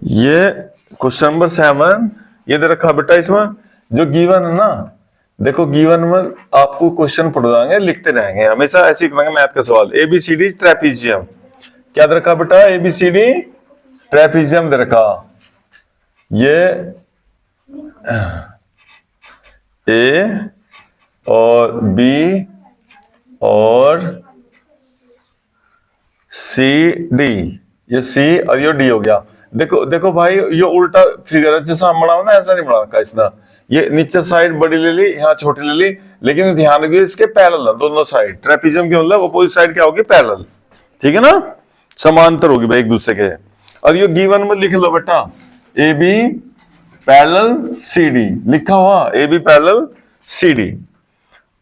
ये question number 7 ये दे रखा बेटा, इसमें जो गिवन है ना, देखो गिवन में आपको क्वेश्चन पढ़ जाएंगे, लिखते रहेंगे हमेशा, ऐसे ही करेंगे मैथ का सवाल। एबीसीडी ट्रेपीजियम, क्या दे रखा बेटा? एबीसीडी ट्रेपीजियम दे रखा। ये ए और बी और सी डी, ये सी और ये डी हो गया। देखो देखो भाई, ये उल्टा फिगर है, जैसा हम बनाओ ना ऐसा नहीं बना इसना। ये नीचे साइड बड़ी ले ली, यहाँ छोटी ले ली, लेकिन ध्यान रखिए इसके पैरेलल है दोनों साइड। ट्रेपीजियम के मतलब अपोजिट साइड क्या होगी? पैरेलल, ठीक है ना, समांतर होगी भाई एक दूसरे के। और ये गिवन में लिख लो बेटा, A B parallel C D, लिखा हुआ A B parallel C D.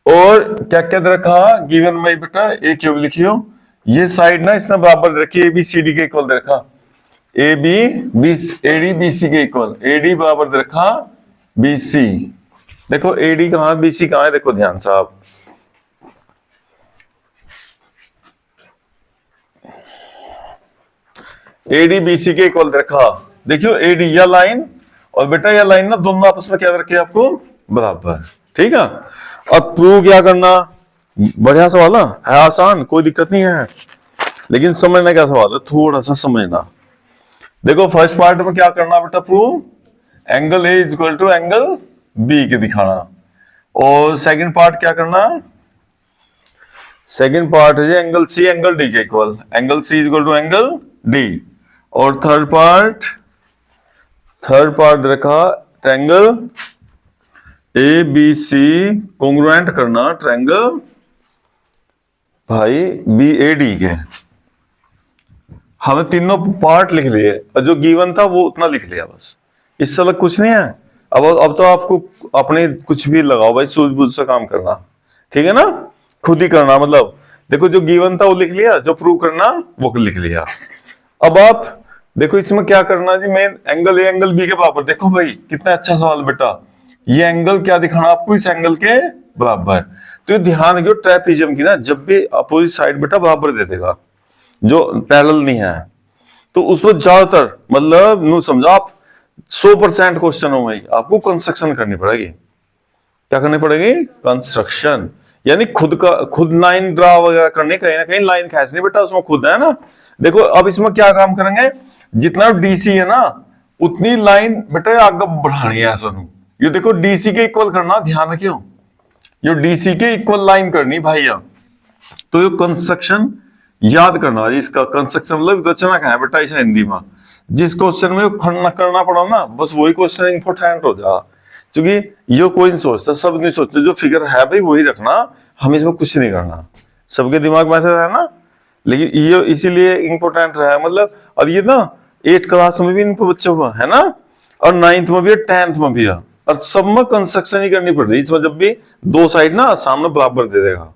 और क्या क्या दे रखा गिवन में बेटा? ए क्यूब लिखियो, ये साइड ना इसने बराबर दे रखी, ए बी सी डी के इक्वल दे रखा, A B B A D B C के इक्वल, ए डी बराबर दे रखा बी सी। देखो ए डी कहां, बी सी कहां है? देखो ध्यान से आप, ए डी बी सी के इक्वल दे रखा। देखियो ए डी यह लाइन और बेटा यह लाइन ना दोनों आपस में क्या रखे आपको? बराबर, ठीक है। और प्रूव क्या करना? बढ़िया सवाल है आसान, कोई दिक्कत नहीं है, लेकिन समझने का सवाल है, थोड़ा सा समझना। देखो फर्स्ट पार्ट में क्या करना बेटा? Prove angle A is equal to angle B के दिखाना। और सेकंड पार्ट क्या करना? सेकंड पार्ट है एंगल सी एंगल डी के equal, angle C is equal to angle D. और थर्ड पार्ट रखा triangle A B C congruent करना ट्रायंगल भाई बी ए डी के। हमें तीनों पार्ट लिख लिए और जो गिवन था वो उतना लिख लिया बस, इससे अलग कुछ नहीं है। अब तो आपको अपने कुछ भी लगाओ भाई, सूझबूझ से काम करना, ठीक है ना, खुद ही करना। मतलब देखो जो गिवन था वो लिख लिया, जो प्रूव करना वो लिख लिया। अब आप देखो इसमें क्या करना जी, मेन एंगल ए एंगल बी के बराबर। देखो भाई कितना अच्छा सवाल बेटा, ये एंगल क्या दिखाना आपको? इस एंगल के बराबर। तो ध्यान रखियो ट्रेपीजियम की ना, जब भी अपोजिट साइड बेटा बराबर दे देगा, जो पैरेलल नहीं है, तो उसमें ज्यादातर मतलब नु समझो आप 100% क्वेश्चन हो भाई, आपको कंस्ट्रक्शन करनी पड़ेगी। क्या करनी पड़ेगी? कंस्ट्रक्शन, यानी खुद लाइन ड्रा वगैरह करनी, कहीं ना कहीं लाइन खींचनी बेटा, उसमें खुद है ना। देखो अब इसमें क्या काम करेंगे, जितना डीसी है ना उतनी लाइन बेटा आगे बढ़ानी है ऐसा नहीं। ये देखो डीसी के इक्वल करना, ध्यान रखियो, ये डीसी के इक्वल लाइन करनी भाई। तो ये कंस्ट्रक्शन याद करना, इसका कंस्ट्रक्शन मतलब रचना क्या है बेटा इस हिंदी में, जिस क्वेश्चन में करना पड़ा ना बस वही क्वेश्चन इंपॉर्टेंट हो जा। क्योंकि ये कोई नहीं सोचता, सब नहीं सोचते, जो फिगर है भाई वही रखना, हमें इसमें कुछ नहीं करना। सबके दिमाग में ऐसा है ना, लेकिन ये इसीलिए इंपॉर्टेंट रहा है मतलब। और ये ना 8th क्लास में भी इन बच्चों को है ना, और 9th में भी है, 10th में भी है, और सब में कंस्ट्रक्शन ही करनी पड़ रही है। इसमें जब भी दो साइड ना सामने बराबर दे देगा,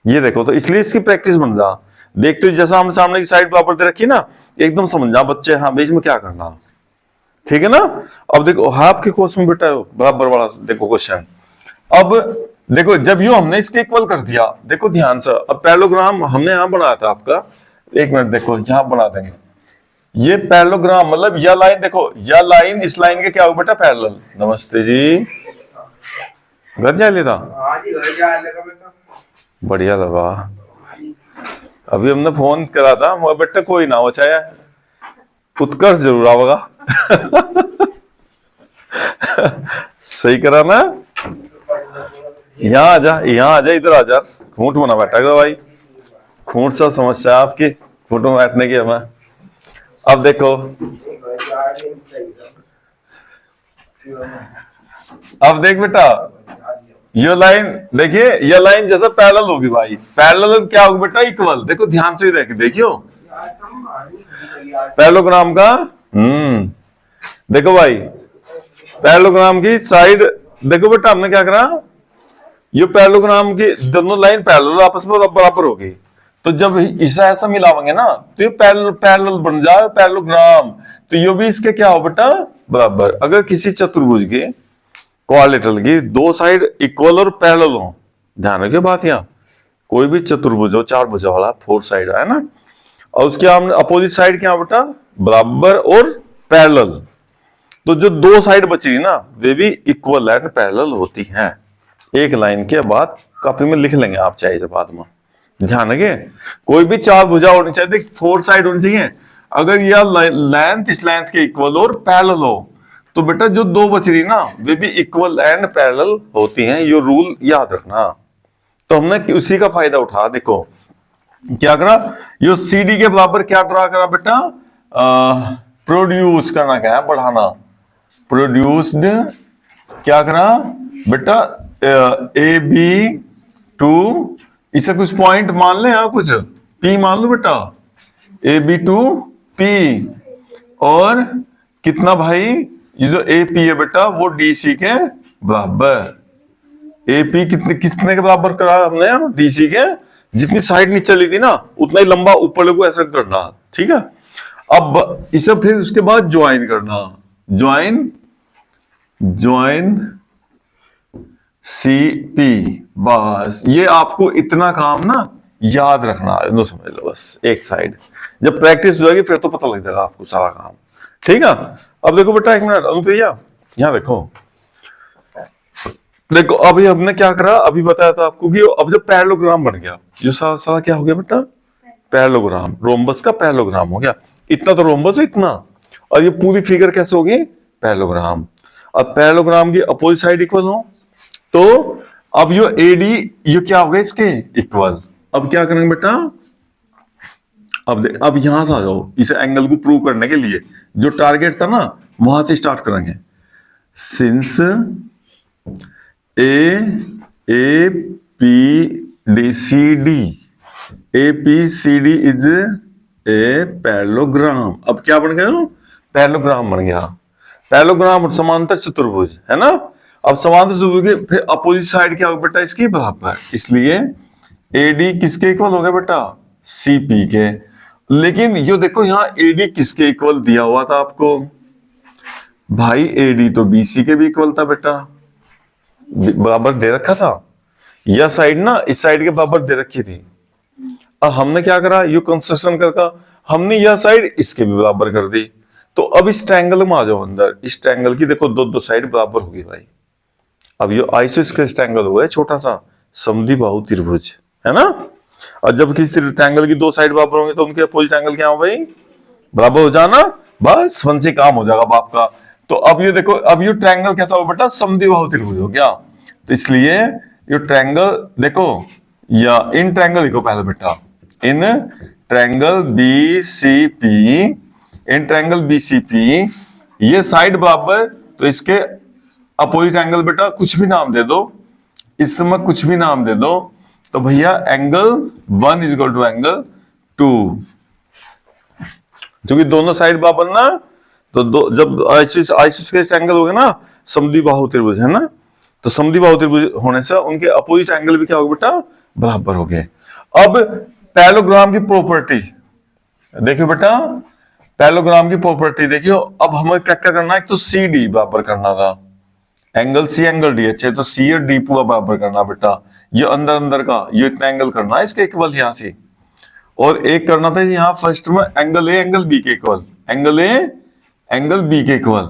ये देखो, तो इसलिए इसकी प्रैक्टिस बन जा। देखते हो जैसा हम सामने की साइड बराबर दे रखी ना, एकदम समझ जा बच्चे, हाँ बीच में क्या करना, ठीक है ना। अब देखो हाफ के कोर्स में बेटा बराबर वाला देखो क्वेश्चन। अब देखो जब यू हमने इसके इक्वल कर दिया, देखो ध्यान से, अब पैरेललोग्राम हमने यहां बनाया था आपका, एक मिनट देखो यहां बना देंगे। ये पैरेललोग्राम मतलब यह लाइन, देखो यह लाइन इस लाइन के क्या हो बेटा? पैरेलल। नमस्ते जी, घर जा लेता, बढ़िया लगा। अभी हमने फोन करा था, मगर बेटा कोई ना हो, चाहे उत्कर्ष जरूर आवेगा। सही करा ना, यहाँ आ जा, इधर आ जा, खूंट बना बैठा करो भाई, खूंट सा समस्या आपकी, खूंट में बैठने की हमें। अब देखो, अब देख बेटा, ये लाइन देखिए, ये लाइन जैसा पैरेलल होगी भाई, पैरेलल क्या होगी बेटा? इक्वल। देखो ध्यान से देखियो पैरेललोग्राम का, देखो भाई पैरेललोग्राम की साइड देखो बेटा, हमने क्या करा, ये पैरेललोग्राम की दोनों लाइन पैरेलल आपस में बराबर होगी, तो जब ऐसा ऐसा मिलावेंगे ना तो ये पैरेलल बन जाए पैरेललोग्राम। तो ये भी इसके क्या हो बेटा? बराबर। अगर किसी चतुर्भुज के क्वाड्रिलेटरल की दो साइड इक्वल और पैरेलल हो, ध्यान रखिए बात, यहाँ कोई भी चतुर्भुज हो, 4 भुजा वाला, 4 साइड है ना, और उसके हम अपोजिट साइड क्या बेटा? बराबर और पैरेलल। तो जो दो साइड बची ना वे भी इक्वल एंड पैरेलल होती हैं। एक लाइन के बाद कॉपी में लिख लेंगे आप चाहे बाद में, ध्यान रखिए। कोई भी चार भुजा होनी चाहिए, फोर साइड होनी चाहिए। अगर यह लेंथ इस लेंथ के इक्वल और पैरेलल हो तो बेटा जो दो बच रही ना वे भी इक्वल एंड पैरेलल होती हैं। ये रूल याद रखना। तो हमने उसी का फायदा उठा, देखो क्या करा, ये CD के बराबर क्या ड्रा करा बेटा, प्रोड्यूस करना, क्या है बढ़ाना, प्रोड्यूस्ड क्या करा बेटा, AB2, इसे कुछ पॉइंट मान ले, यहां कुछ P मान लो बेटा, AB2P, और कितना भाई, ये जो AP है बेटा वो DC के बराबर। AP कितने के बराबर करा हमने, DC के जितनी साइड नीचे चली थी ना उतना ही लंबा ऊपर को ऐसा करना, ठीक है। अब इसे फिर उसके बाद ज्वाइन करना, ज्वाइन CP, बस ये आपको इतना काम ना याद रखना, नो समझ लो बस। एक साइड जब प्रैक्टिस हो जाएगी फिर तो पता लग जाएगा आपको सारा काम, ठीक है। अब देखो बेटा, एक मिनट अनुप्रिया, यहां देखो अभी हमने क्या करा, अभी बताया था आपको कि अब जब पैरेललोग्राम बन गया, ये सारा क्या हो गया बेटा, पैरेललोग्राम, रोम्बस का पैरेललोग्राम हो गया। इतना तो रोम्बस है इतना, और ये पूरी फिगर कैसे होगी, पैरेललोग्राम। अब पैरेललोग्राम की अपोजिट साइड इक्वल हो तो अब ये AD ये क्या हो गया इसके इक्वल। अब क्या करेंगे बेटा, अब यहां से आ जाओ, इस एंगल को प्रूव करने के लिए जो टारगेट था ना वहां से स्टार्ट करेंगे। Since APCD is a parallelogram. अब क्या बन गया, पैरेललोग्राम बन गया। पैरेललोग्राम समांतर चतुर्भुज है ना। अब समांतर चतुर्भुज के फिर अपोजिट साइड क्या होगा बेटा, इसकी बराबर, इसलिए AD किसके इक्वल हो गया बेटा, CP के। लेकिन ये देखो यहाँ AD किसके इक्वल दिया हुआ था आपको, भाई AD तो BC के भी इक्वल था बेटा, बराबर दे रखा था। यह साइड ना इस साइड के बराबर दे रखी थी। अब हमने क्या करा, यू कंस्ट्रक्शन करके हमने यह साइड इसके भी बराबर कर दी। तो अब इस ट्रायंगल में आ जाओ अंदर, इस ट्रायंगल की देखो दो साइड बराबर होगी भाई। अब ये आइसोस्केलेस ट्रायंगल हुआ है छोटा सा, समद्विबाहु त्रिभुज है ना। और जब किसी ट्रायंगल की दो साइड बराबर होंगे तो उनके अपोजिट एंगल क्या हो भाई, बराबर हो जाना, बस फन से काम हो जाएगा बाप का। तो अब ये देखो, अब ये ट्रायंगल कैसा हो बेटा, समद्विबाहु त्रिभुज हो गया। तो इसलिए ये ट्रायंगल देखो, या इन ट्रायंगल देखो पहले बेटा, इन ट्रायंगल BCP, ये साइड बराबर, तो इसके अपोजिट एंगल बेटा कुछ भी नाम दे दो, इस समय कुछ भी नाम दे दो, तो भैया angle 1 is equal to angle 2, क्योंकि दोनों साइड बराबर ना, तो जब आइसोस्केलेस ट्रायंगल हो गया ना समद्विबाहु त्रिभुज है ना, तो समद्विबाहु त्रिभुज होने से उनके अपोजिट एंगल भी क्या हो बेटा, बराबर हो गए। अब पैरेललोग्राम की प्रॉपर्टी देखियो बेटा, पैरेललोग्राम की प्रॉपर्टी देखियो। अब हमें क्या क्या करना है, एक तो CD बराबर करना था, एंगल C एंगल D, अच्छे तो C और D पूरा बराबर करना बेटा। ये अंदर का ये इतना एंगल करना है इसके इक्वल यहां से, और एक करना था यहाँ फर्स्ट में एंगल A एंगल B के equal, angle A angle B के इक्वल।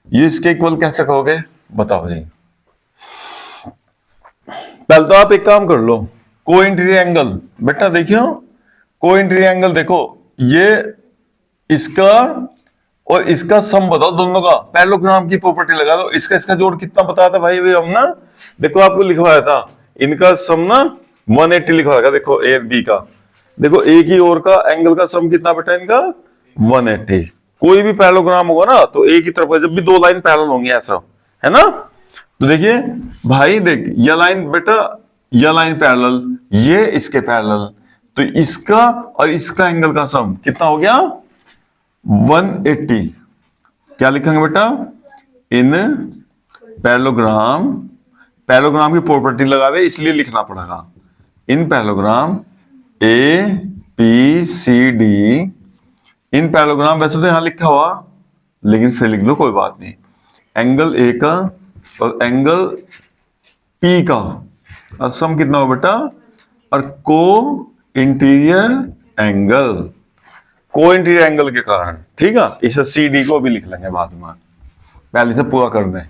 ये इसके इक्वल कैसे करोगे बताओ जी। पहले तो आप एक काम कर लो, कोइंटीरियर एंगल बेटा देखियो, कोइंटीरियर एंगल देखो, ये इसका और इसका सम बताओ दोनों का, पैरेललोग्राम की प्रॉपर्टी लगा दो, इसका जोड़ कितना बताया था भाई हम ना, देखो आपको लिखवाया था, इनका सम ना 180 लिखवाया था, देखो A और B का, देखो एक ही ओर का एंगल का सम कितना बेटा इनका 180। कोई भी पैरेललोग्राम होगा ना तो एक ही तरफ का, जब भी दो लाइन पैरेलल होंगी ऐसा है ना, तो देखिए भाई देख, यह लाइन बेटा, यह लाइन पैरेलल, ये इसके पैरेलल, तो इसका और इसका एंगल का सम कितना हो गया 180। क्या लिखेंगे बेटा, इन पैरेललोग्राम, पैरेललोग्राम की प्रॉपर्टी लगा दे इसलिए लिखना पड़ेगा, इन पैरेललोग्राम APCD, इन पैरेललोग्राम, वैसे तो यहां लिखा हुआ लेकिन फिर लिख दो कोई बात नहीं, एंगल A का और एंगल P का और सम कितना हो बेटा, और को इंटीरियर एंगल, कोइंसिडेंट एंगल के कारण, ठीक है। इसे सी डी को भी लिख लेंगे बाद में, पहले से पूरा कर दें।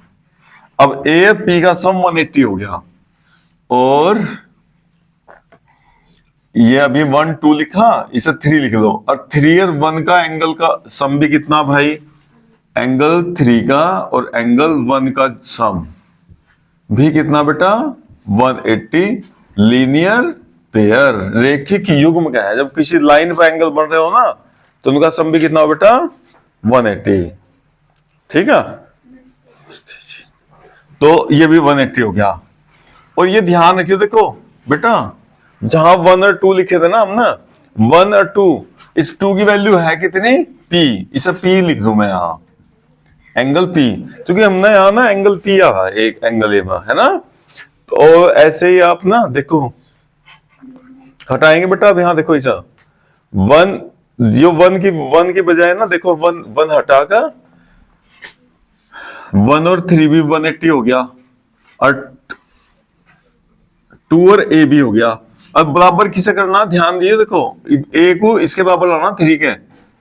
अब ए पी का सम 180 हो गया, और ये अभी 1 2 लिखा, इसे 3 लिख दो, और 3 और 1 का एंगल का सम भी कितना भाई, एंगल 3 का और एंगल 1 का सम भी कितना बेटा, 180। लीनियर पेयर, रेखिक युग्म क्या है, जब किसी लाइन पर एंगल बन रहे हो ना, तो उनका सम भी कितना हो बेटा, 180, ठीक है। तो ये भी 180 हो गया। और ये ध्यान रखियो, देखो बेटा जहां 1 और 2 लिखे थे ना हम ना, 1 और 2, इस 2 की वैल्यू है कितनी, P, इसे P लिख दूं मैं यहां, एंगल P, क्योंकि हमने यहां ना एंगल P आया एक एंगल ए में, है ना। तो ऐसे ही आप ना देखो हटाएंगे बेटा, अब यहां देखो इसे 1, जो 1 की बजाय ना देखो 1 हटाकर 1 और 3 भी 180 हो गया, और 2 और ए भी हो गया। अब बराबर किसे करना, ध्यान दिए, देखो ए को इसके बराबर लाना 3 के,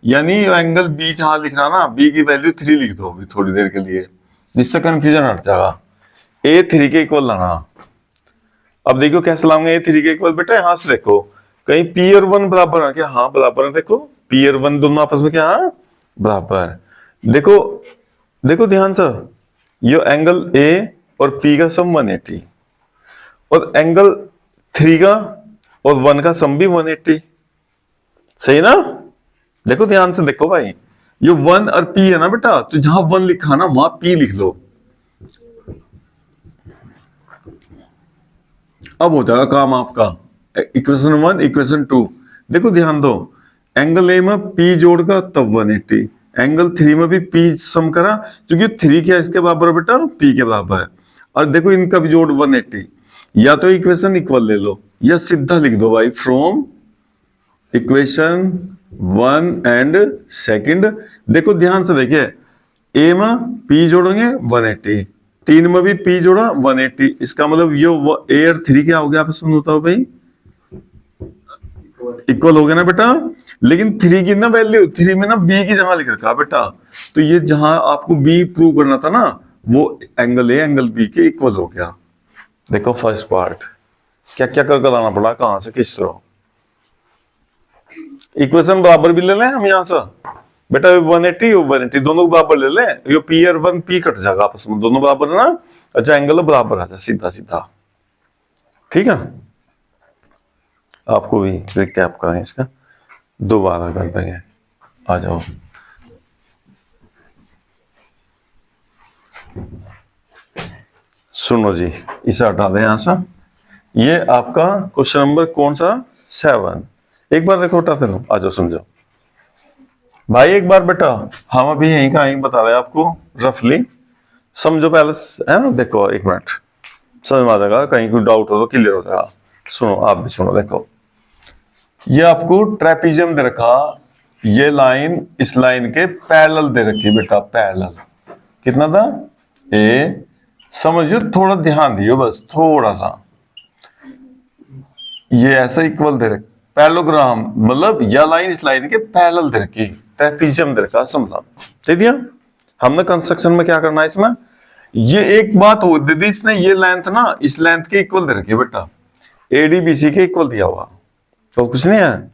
यानी एंगल बी जहां लिखना ना, बी की वैल्यू 3 लिख दो अभी थोड़ी देर के लिए, जिससे कंफ्यूजन हट जाएगा। ए 3 के इक्वल लाना। अब देखो कैसे लाऊंगे ए 3 के इक्वल, बेटा यहां से देखो कहीं पी और 1 बराबर है क्या, हाँ बराबर है, देखो पी और 1 दोनों आपस में क्या है, बराबर। देखो देखो ध्यान से, ये एंगल ए और पी का सम 180, और एंगल 3 का और 1 का सम भी 180, सही ना। देखो ध्यान से देखो भाई, ये 1 और पी है ना बेटा, तो जहां 1 लिखा ना वहां पी लिख लो, अब हो जाएगा काम आपका। इक्वेशन 1 इक्वेशन 2, देखो ध्यान दो, एंगल ए में पी जोड़कर तब 180, एंगल 3 में भी पी सम करा, क्योंकि 3 क्या इसके बराबर है बेटा, पी के बराबर है, और देखो इनका भी जोड़ 180। या तो इक्वेशन इक्वल ले लो, या सीधा लिख दो भाई, फ्रॉम इक्वेशन 1 एंड सेकंड। देखो ध्यान से देखिए, ए में पी जोड़ेंगे 180, 3 में भी पी जोड़ा 180, इसका मतलब ये ए और 3 क्या हो गया आपस में, होता हो भाई इक्वल हो गया ना बेटा। लेकिन 3 की ना वैल्यू, 3 में ना बी की जहां लिख रखा बेटा, तो ये जहां आपको बी प्रूव करना था ना, वो एंगल ए एंगल बी के इक्वल हो गया। देखो फर्स्ट पार्ट क्या क्या करके लाना पड़ा, कहां से किस तरह, इक्वेशन बराबर भी ले लें हम यहां से बेटा, 180 180 दोनों बराबर ले लें, ये पी और 1 पी कट जाएगा आपस में, दोनों बराबर है ना, अच्छा एंगल बराबर आता है सीधा सीधा, ठीक है। आपको भी देखते हैं आपका है इसका, दोबारा कर देंगे, आ जाओ। सुनो जी, इसे हटा दें यहां से, ये आपका क्वेश्चन नंबर कौन सा, 7। एक बार देखो हटाते रहो, आ जाओ समझो भाई, एक बार बेटा हम अभी यहीं का यहीं बता रहे हैं आपको, रफली समझो पहले, है ना। देखो एक मिनट समझ में आ जाएगा, कहीं कोई डाउट हो तो क्लियर हो जाएगा। सुनो आप भी सुनो, देखो ये आपको ट्रेपीजियम दे रखा, ये लाइन इस लाइन के पैरेलल दे रखी बेटा, पैरेलल कितना था, ए समझियो, थोड़ा ध्यान दियो बस थोड़ा सा, ये ऐसा इक्वल दे रखा, पैरेललोग्राम मतलब यह लाइन इस लाइन के पैरेलल दे रखी, ट्रेपीजियम दे रखा, समझा दे दिया। हमने कंस्ट्रक्शन में क्या करना है इसमें, ये एक बात हो दीदी, इसने ये लेंथ ना इस लेंथ के इक्वल दे रखी है बेटा, एडीबीसी के इक्वल दिया हुआ, तो कुछ नहीं है।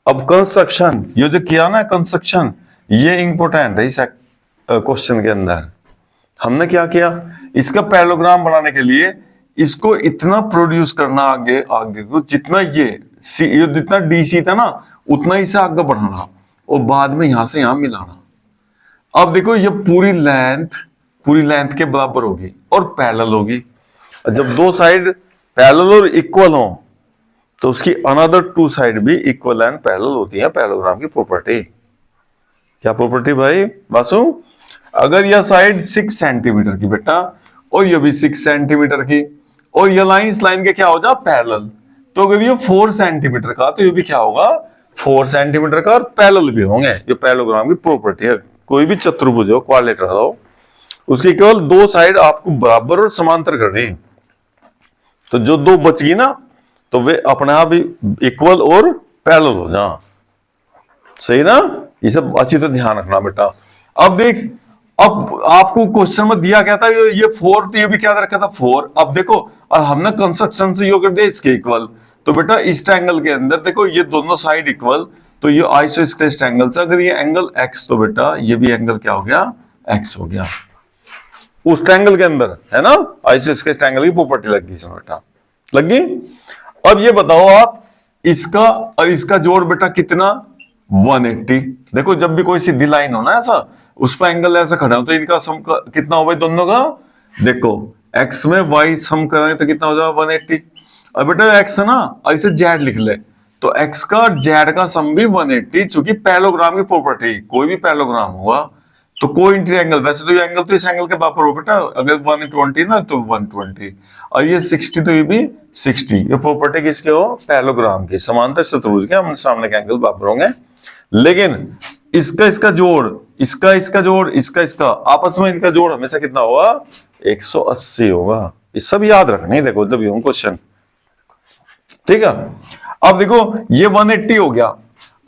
अब कंस्ट्रक्शन ये जो किया ना कंस्ट्रक्शन, ये इंपॉर्टेंट है इस क्वेश्चन के अंदर। हमने क्या किया, इसका पैरेललोग्राम बनाने के लिए इसको इतना प्रोड्यूस करना आगे आगे को, जितना ये जितना डीसी था ना उतना ही से आगे बढ़ाना, और बाद में यहां से यहां मिलाना। अब देखो ये पूरी लेंथ के बराबर होगी और पैरेलल होगी, जब दो साइड पैरेलल और इक्वल हो तो उसकी अनदर 2 साइड भी इक्वल एंड पैरेलल होती है, पैरेललोग्राम की प्रॉपर्टी। क्या प्रॉपर्टी भाई बासु, अगर यह साइड 6 सेंटीमीटर की बेटा और यह भी 6 सेंटीमीटर की, और यह लाइन इस लाइन के क्या हो जाए पैरेलल, तो अगर ये 4 सेंटीमीटर का तो ये भी क्या होगा 4 सेंटीमीटर का, और पैरेलल भी होंगे। ये पैरेललोग्राम की प्रॉपर्टी है, कोई भी चतुर्भुज हो क्वाड्रिलेटरल हो, उसकी केवल 2 साइड आपको बराबर और समांतर करनी, तो जो 2 बच गई ना तो वे अपने आप ही इक्वल और पैरेलल हो जा, सही ना, ये सब अच्छी तरह ध्यान रखना बेटा। अब देख, अब आपको क्वेश्चन में दिया क्या था, ये 4, तो ये भी क्या रखा था 4। अब देखो, अब हमने कंस्ट्रक्शन से यो कर दिया इसके इक्वल, तो बेटा इस ट्रायंगल के अंदर देखो ये दोनों साइड इक्वल, तो ये आइसोस्केलेस ट्रायंगल से अगर ये एंगल x, तो बेटा ये भी एंगल क्या हो गया, x हो गया उस ट्रायंगल के अंदर, है ना। आइसोस्केलेस ट्रायंगल की प्रॉपर्टी लग गई इसमें बेटा, लग गई। अब ये बताओ आप, इसका और इसका जोड़ बेटा कितना, 180। देखो जब भी कोई सीधी लाइन हो ना ऐसा, उस पर एंगल ऐसा खड़ा हो, तो इनका सम कितना हो भाई दोनों का, देखो x में y सम करें तो कितना हो जाएगा 180। अब बेटा x है ना, और इसे z लिख ले, तो x का z का सम भी 180, चूंकि पैरेललोग्राम की प्रॉपर्टी, कोई भी पैरेललोग्राम हुआ तो कोई इंटीरियर एंगल, वैसे तो ये एंगल तो इस एंगल के बराबर हो बेटा, अगर 120 ना तो 120, और ये 60 तो ये भी 60, ये प्रॉपर्टी किसके हो, पैरेललोग्राम की, समांतर चतुर्भुज के हम सामने के एंगल बराबर होंगे। लेकिन इसका जोड़, इसका जोड़, इसका आपस में इनका जोड़ हमेशा कितना होगा, 180 होगा। ये सब याद रखना है, देखो जब यूं क्वेश्चन, ठीक है। अब देखो ये 180 हो गया,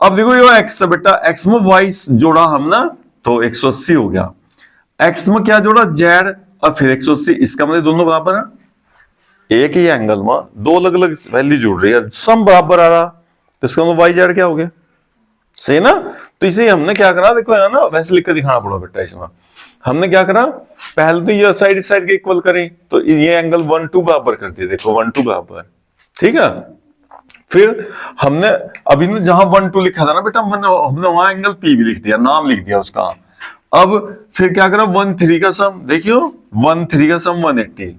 अब देखो ये x है बेटा, x में y जोड़ा हम ना, तो 180 हो गया, x में क्या जोड़ा, z, और फिर 180, इसका मतलब दोनों बराबर है। एक ही एंगल में दो अलग अलग वैल्यू जुड़ रही है, सम बराबर आ रहा, तो इसका मतलब y z क्या हो गया, सही ना। तो इसे हमने क्या करा, देखो है ना, वैसे लिख कर दिखाना पड़ा बेटा, इसमें हमने क्या करा, पहले तो ये साइड इस साइड के इक्वल करें, तो ये एंगल 1 2 बराबर कर दिए, देखो 1 2 बराबर, ठीक है। फिर हमने अभी ना जहां 1 2 लिखा था ना बेटा, हमने वहां एंगल P भी लिख दिया, नाम लिख दिया उसका। अब फिर क्या करा, 1 3 का सम, देखियो 1 3 का सम 180,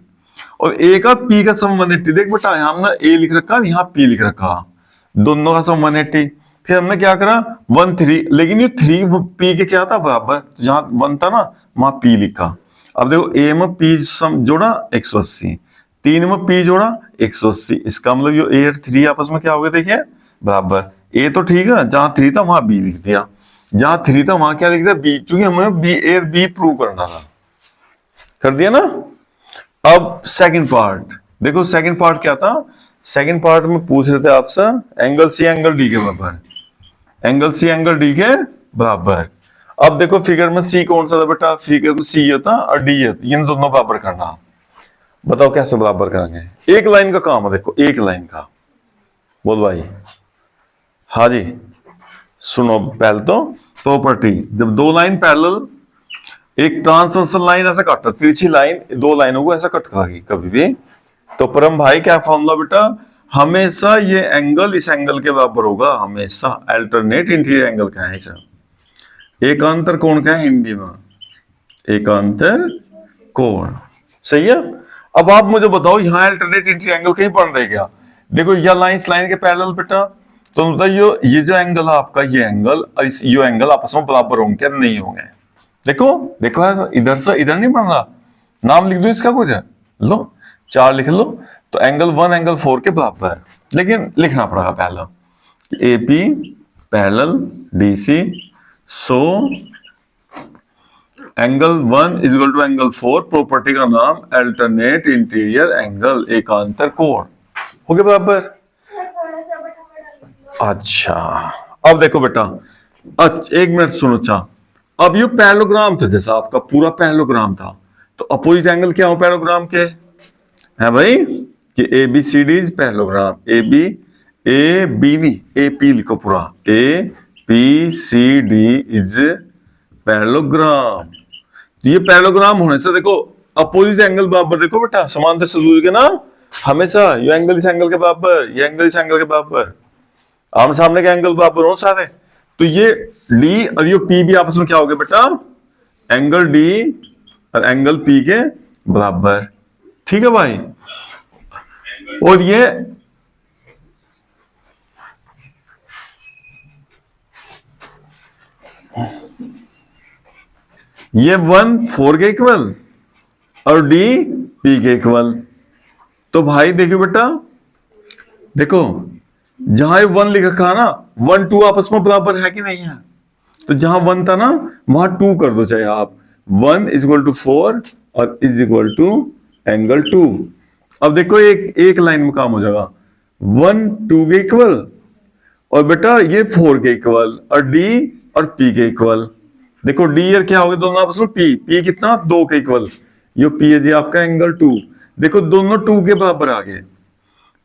और A का P का सम 180, देख बेटा यहाँ हमने A लिख रखा, यहाँ P लिख रखा, दोनों का सम 180। फिर हमने क्या करा, 1 3, लेकिन ये 3 P के क्या था बराबर, जहां 1 था ना वहां P लिखा। अब देखो A में P सम जोड़ा 180, 3 में P जोड़ा 180, इसका मतलब ये A और 3 आपस में क्या हो गया, देखिए बराबर। A तो ठीक है, जहां 3 था वहां B लिख दिया, जहां 3 था वहां क्या लिख दिया, B, क्योंकि हमें B प्रूव करना था, कर दिया ना। अब सेकंड पार्ट देखो, सेकंड पार्ट क्या था, सेकंड पार्ट में पूछ रहे थे आपसे एंगल C एंगल D के बराबर, एंगल C एंगल D के बराबर। अब देखो फिगर में C कौन सा था बेटा, फिगर में C ये था और D ये, इन दोनों बराबर करना, बताओ कैसे बराबर करेंगे। एक लाइन का काम है, देखो एक लाइन का, बोल भाई, हाँ जी सुनो, पहले तो प्रॉपर्टी, जब दो लाइन पैरेलल, एक ट्रांसवर्सल लाइन ऐसा कट, तिरछी लाइन दो लाइनों को ऐसा कट खागी कभी भी, तो परम भाई क्या फॉर्मूला बेटा, हमेशा ये एंगल इस एंगल के बराबर होगा, हमेशा अल्टरनेट इंटीरियर एंगल का है सर। एकांतर कोण का है हिंदी में, एकांतर कोण, सही है। अब आप मुझे बताओ, यहाँ अल्टरनेट इंटीरियर एंगल कहीं बन रहे क्या, देखो यह लाइन इस लाइन के पैरेलल बेटा, तो बताइए ये जो एंगल है आपका, ये एंगल ये एंगल आपस में बराबर होंगे क्या, नहीं होंगे। देखो देखो इधर से इधर नहीं बन रहा, नाम लिख दो इसका कुछ है, लो 4 लिख लो, तो एंगल 1 एंगल 4 के बराबर है, लेकिन लिखना पड़ेगा पहले AP parallel DC, so angle 1 is equal to angle 4, property का नाम अल्टरनेट इंटीरियर एंगल, एकांतर कोण, हो गया बराबर। अच्छा अब देखो बेटा, अच्छा एक मिनट सुनो, अच्छा अब ये पैरेललोग्राम था, जैसा आपका पूरा पैरेललोग्राम था, तो अपोजिट एंगल क्या हो पैरेललोग्राम के, है भाई कि ABCD इज पैरेललोग्राम, AB नहीं AP लिखो पूरा, ABCD इज पैरेललोग्राम। ये पैरेललोग्राम होने से देखो अपोजिट एंगल बराबर, देखो बेटा समांतर चतुर्भुज के ना, हमेशा ये एंगल इस एंगल के बराबर, ये एंगल इस एंगल के बराबर, आमने सामने के एंगल बराबर हो सारे, तो ये D और ये P भी आपस में क्या हो गया बेटा, एंगल D और एंगल P के बराबर, ठीक है भाई। और ये 1 4 के इक्वल और D P के इक्वल, तो भाई देखिए बेटा, देखो जहां 1 लिखा था ना, 1 2 आपस में बराबर है कि नहीं है, तो जहां 1 था ना वहां 2 कर दो, चाहे आप 1 इज इक्वल टू 4 और इज इक्वल टू एंगल 2। अब देखो एक लाइन में काम हो जाएगा, 1 2 के इक्वल और बेटा ये 4 के इक्वल, और डी और पी के इक्वल। देखो डी और क्या हो गए दोनों आपस में, पी पी कितना 2 के इक्वल, ये पी है जी आपका एंगल 2। देखो दोनों 2 के बराबर आ गए,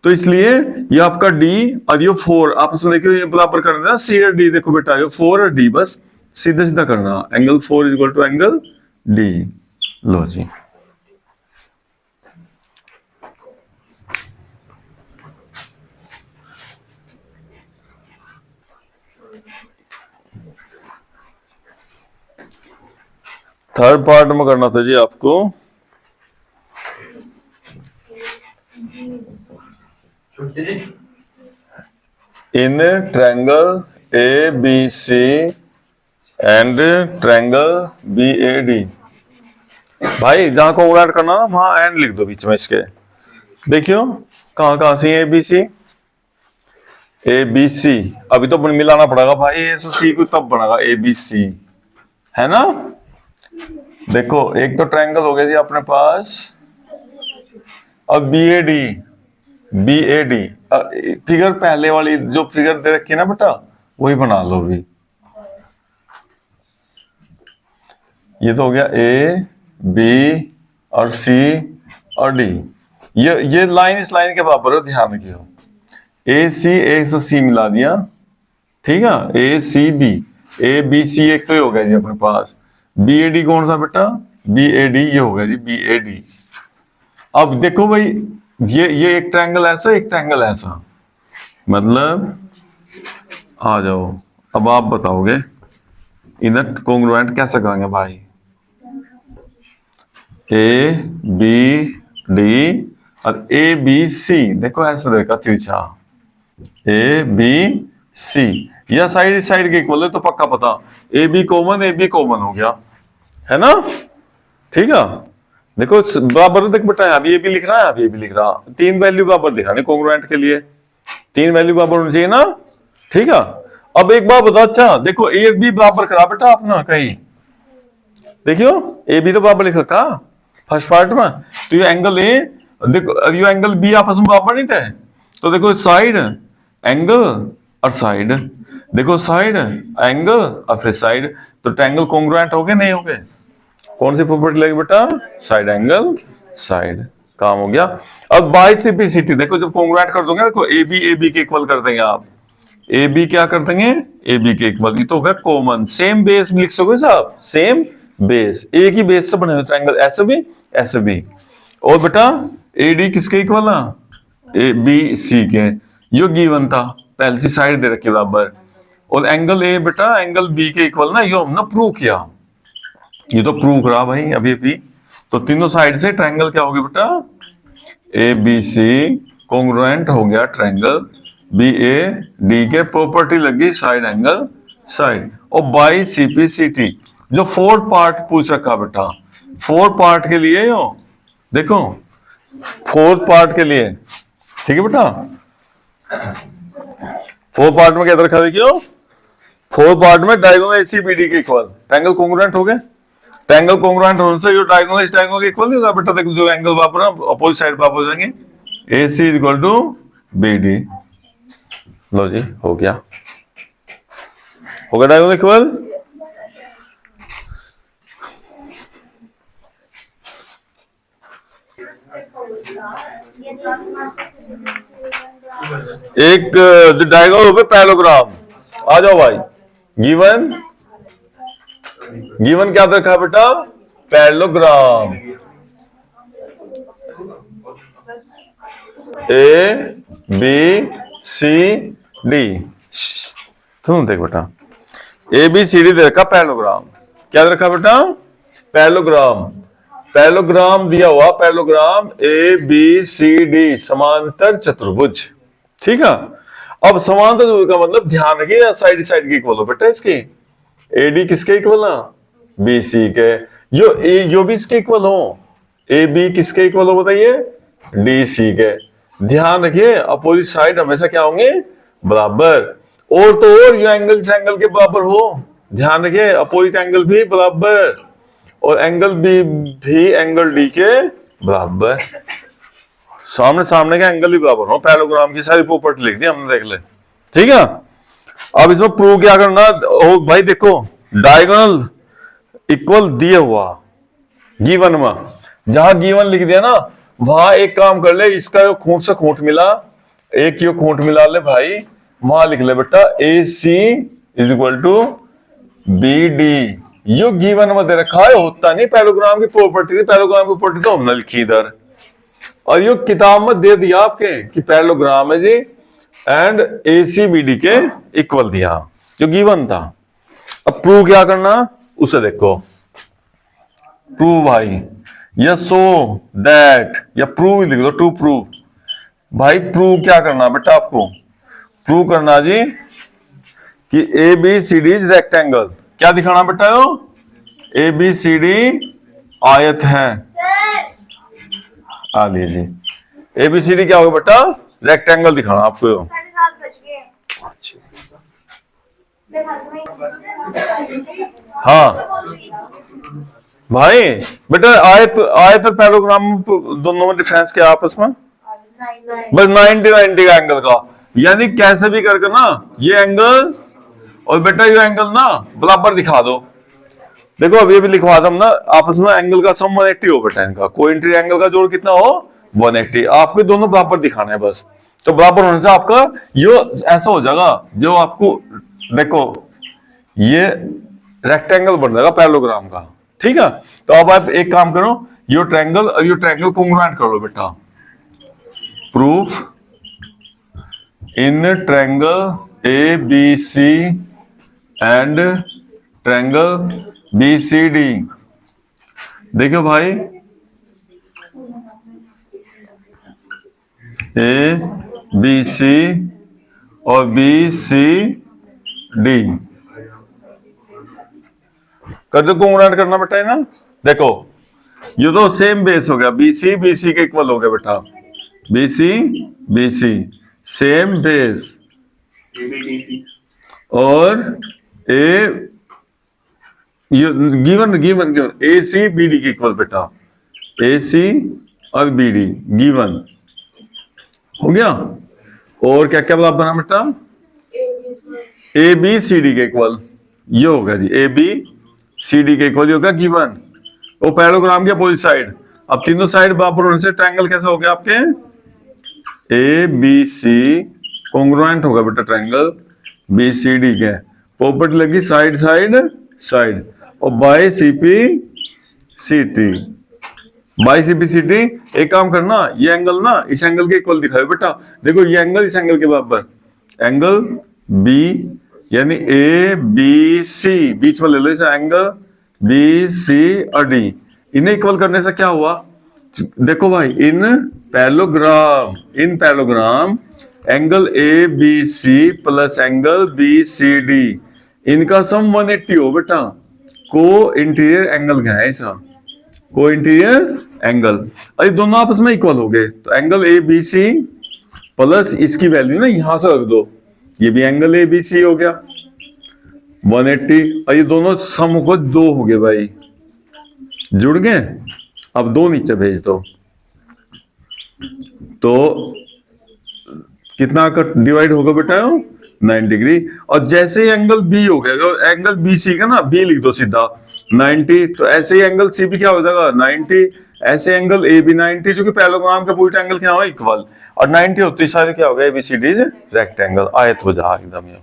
तो इसलिए ये आपका डी और ये 4 आपस में देखो ये बराबर करना है, सी और डी। देखो बेटा ये 4 और डी बस सीधा सीधा करना, angle 4 is equal to angle D. लो जी, थर्ड पार्ट में करना था जी आपको। In triangle A B C and triangle B A D, भाई जहां को ऐड करना ना वहां एंड लिख दो बीच में इसके। देखियो कहां कहां से ए बी सी, ए बी सी अभी तो मिलाना पड़ेगा भाई, ए से सी को तब बनेगा ए बी सी, है ना। देखो एक तो ट्रायंगल हो गया जी अपने पास, अब B A D, B A D figure पहले वाली जो फिगर दे रखी है ना बेटा वही बना लो भी। ये तो हो गया ए बी और सी और डी, ये लाइन इस लाइन के बराबर है, ध्यान रखियो। ए सी ए से सी मिला दिया, ठीक है, ए सी बी, ए बी सी एक तो ही हो गया जी अपने पास। बी ए डी कौन सा बेटा, बी ए डी ये हो गया जी बी ए डी। अब देखो भाई ये एक ट्रायंगल ऐसा एक ट्रायंगल ऐसा, मतलब आ जाओ अब आप बताओगे इन्हें कॉन्ग्रुएंट कैसे करेंगे भाई। ए बी डी और ए बी सी, देखो ऐसा देखा तिरछा, ए बी सी या साइड साइड के इक्वल है तो पक्का पता, ए बी कॉमन हो गया, है ना, ठीक है। देखो बराबर देख बेटा, अभी ये भी लिख रहा है, अभी ये भी लिख रहा, 3 वैल्यू बराबर दिखा नहीं कॉन्ग्रुएंट के लिए, 3 वैल्यू बराबर होनी चाहिए ना, ठीक है। अब एक बात बताओ, अच्छा देखो ए बी बराबर करा बेटा अपना कहीं, देखियो ए बी तो बराबर लिख रखा फर्स्ट पार्ट में, तो ये एंगल ए देखो ये एंगल बी आपस में बराबर नहीं थे, तो देखो साइड एंगल और साइड, देखो साइड एंगल और फिर साइड, तो ट्रायंगल कॉन्ग्रुएंट हो गए नहीं हो गए। कौन सी प्रॉपर्टी लगी बेटा, साइड एंगल साइड, काम हो गया। अब बाइसिपिसिटी देखो जब कॉन्ग्रुएंट कर दोगे देखो ए बी के इक्वल कर देंगे आप, ए बी क्या कर देंगे ए बी के इक्वल, ये तो हो गया कॉमन, सेम बेस लिख सकोगे साहब, सेम बेस, एक ही बेस से बने हुए ट्रायंगल ऐसे भी। और बेटा ए डी किसके इक्वल है, ए बी सी के, यो गिवन था पहले से साइड दे रखी बराबर, और एंगल ए बेटा एंगल बी के इक्वल ना, यो हमने प्रूव किया, ये तो प्रूव करा भाई अभी भी। तो तीनों साइड से ट्रायंगल क्या हो गया बेटा, ए बी सी कॉन्ग्रुएंट हो गया ट्रायंगल बी ए डी के, प्रॉपर्टी लगी साइड एंगल साइड। और बाई सीपीसीटी जो 4 पार्ट पूछ रखा बेटा, 4 पार्ट के लिए हो, देखो 4 पार्ट के लिए, ठीक है बेटा। 4 पार्ट में क्या रखा देखियो, 4 पार्ट में डायगोनल एसीबीडी के इक्वल, ट्रायंगल कॉन्ग्रुएंट हो गए, ट्रायंगल कॉन्ग्रुएंट होने से जो डायगोनल इस ट्रायंगल के इक्वल नहीं होता बेटा, देखो जो एंगल वापर अपोजिट साइड पर हो जाएंगे, AC is equal to BD। लो जी हो गया डायगोनल इक्वल। एक डायगोनल हो गया पैरेललोग्राम, आ जाओ भाई, गिवन क्या देखा बेटा, parallelogram A B C D, सुन देख बेटा, ए बी सी डी दे रखा पैरेललोग्राम, क्या दे रखा बेटा, पैरेललोग्राम दिया हुआ, parallelogram A B C D समांतर चतुर्भुज, ठीक है। अब समांतर चतुर्भुज का मतलब ध्यान रखिए साइड साइड के इक्वल हो बेटा, इसके एडी किसके इक्वल है, बी सी के, यो भी इसके इक्वल हो, ए बी किसके इक्वल हो बताइए, डी सी के। ध्यान रखिए अपोजिट साइड हमेशा क्या होंगे, बराबर, और तो और ये एंगल इस एंगल के बराबर हो, ध्यान रखिए अपोजिट एंगल भी बराबर, और एंगल बी भी एंगल डी के बराबर, सामने सामने के एंगल भी बराबर हो, पैरेललोग्राम की सारी प्रॉपर्टी लिख दी हमने, देख ले, ठीक है। अब इसमें प्रूव क्या करना, ओ भाई देखो डायगोनल इक्वल दिए हुआ गिवन में, जहां गिवन लिख दिया ना वहां एक काम कर ले, इसका यो खूंट से खूंट मिला, एक यो खूंट मिला ले भाई, वहां लिख ले बेटा A C is equal to B D. यो गिवन में दे रखा है, होता नहीं पैराग्राम की प्रॉपर्टी थी, पैराग्राम की प्रॉपर्टी तो हमने लिखी इधर, और यो किताब में दे दिया आपके कि पैराग्राम है जी and A C B D के इक्वल दिया, जो गिवन था। अब प्रूव क्या करना उसे देखो, प्रूव भाई या सो दैट या प्रूव लिख दो, टू प्रूव। भाई प्रूव क्या करना बेटा, आपको प्रूव करना जी कि A B C D is rectangle. क्या दिखाना बेटा, यो ए बी सी डी आयत है। आ लीजिए ए बी सी डी क्या होगा बेटा, रेक्टेंगल दिखाना आपको। हाँ भाई बेटा आयत आयत और पैराग्राम दोनों में डिफरेंस क्या आपस में, बस 90 का एंगल का, यानी कैसे भी करके ना ये एंगल और बेटा ये एंगल ना बराबर दिखा दो। देखो अभी भी लिखवा दो ना आपस में, एंगल का सम 180 हो बेटा, इनका कोइंट्री एंगल का जोड़ कितना हो 180, आपको दोनों बराबर दिखाना है बस। तो बराबर होने से आपका ये ऐसा हो जाएगा, जो आपको देखो ये रेक्टेंगल बन जाएगा पैरेललोग्राम का, ठीक है। तो अब आप एक काम करो, यो ट्रायंगल और यो ट्रायंगल कॉन्ग्रुएंट कर लो बेटा। Proof in triangle A B C and triangle B C D. देखो भाई ए बी सी और बी सी डी कर दो, कॉन्ग्रुएंट करना बेटा है ना। देखो ये तो सेम बेस हो गया, बी सी के इक्वल हो गया बेटा, बी सी सेम बेस, और ए गिवन गिवन ए सी बी डी के इक्वल बेटा, ए सी और बी डी गिवन हो गया। और क्या क्या बराबर बना बेटा, ए बी सी डी के इक्वल, ये होगा जी ए बी सी डी के इक्वल, ये होगा गिवन। वो पैरेललोग्राम के अपोजिट साइड, अब तीनों साइड बराबर होने से ट्रायंगल कैसा हो गया आपके, ए बी सी कॉन्ग्रुएंट होगा बेटा ट्रायंगल बी सी डी के, प्रॉपर्टी लगी साइड साइड साइड, और by C P C T, by C P C T. एक काम करना, ये एंगल ना इस एंगल के इक्वल दिखाओ बेटा, देखो ये एंगल इस एंगल के बराबर, एंगल बी यानी ए बी सी बीच में ले लो इसे, एंगल बी सी और डी, इन्हें इक्वल करने से क्या हुआ, देखो भाई in parallelogram angle A B C plus angle B C D, इनका सम 180 हो बेटा। को इंटीरियर एंगल क्या है इसका, को इंटीरियर एंगल, अरे दोनों आपस में इक्वल हो गए, तो angle A B C plus इसकी वैल्यू ना यहां से रख दो, ये भी एंगल ए बी सी हो गया 180, और ये दोनों सम को 2 हो गए भाई, जुड़ गए। अब 2 नीचे भेज दो, तो कितना का डिवाइड होगा बेटा 9 डिग्री, और जैसे ही एंगल बी हो गया, एंगल बी सी का ना बी लिख दो सीधा 90, तो ऐसे ही एंगल सी भी क्या हो जाएगा 90, ऐसे एंगल ए बी 90, जो कि पैरेललोग्राम का पूरा एंगल क्या हो इक्वल, और 90 होती सारे क्या हो गया A B C D rectangle, आयत हो जाए एकदम ये।